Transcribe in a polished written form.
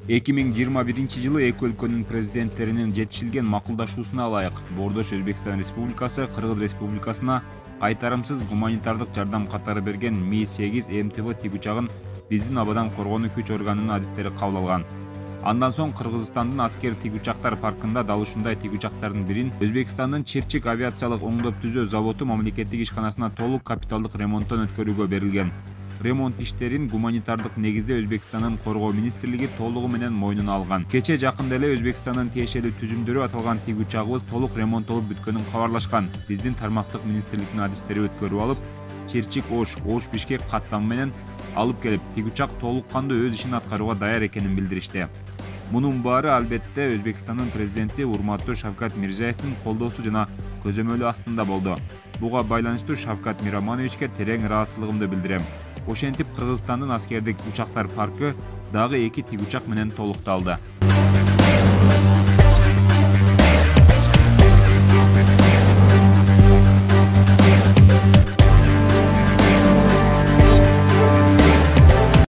2021 эки өлкөнүн президенттеринин жетишилген макулдашуусуна ылайык Боордош Өзбекстан Республикасы Кыргыз Республикасына кайтарымсыз гуманитардык жардам катары берген Ми-8 МТВ тигучагын биздин абадан коргонуу күч органынын адистери кабыл алган. Андан соң Кыргызстандын аскер тигучактар паркында дал ушундай тигучактардын бирин Өзбекстандын Черчик авиациялык оңдоп түзөө заводу мамлекеттик ишканасына толук капиталдык ремонттон өткөрүүгө берилген. Ремонт иштерин гуманитардык негизде Өзбекстандын коргоо министрлиги толугу менен мойнуна алган. Кече жакында эле Өзбекстандын тиешелүү түзүмдөрү аталган тигучагыбыз толук ремонттолуп бүткөнүн кабарлашкан. Биздин тармактык министрликтин адистери өткөрүп алып, Черчик Ош Бишкек каттамы менен алып келип, тигучак толук кандуу өз ишин аткарууга даяр экенин билдиришти. Мунун баары албетте Өзбекстандын президенти урматтуу Шавкат Мирзиевдин колдоосу жана көзөмөлү астында болду. Буга байланыштуу Шавкат Миромоновичке терең ыраазычылыгымды билдирем. Ошентип Кыргызстандын аскердик учактар паркы дагы 2 тигучак менен толукталды.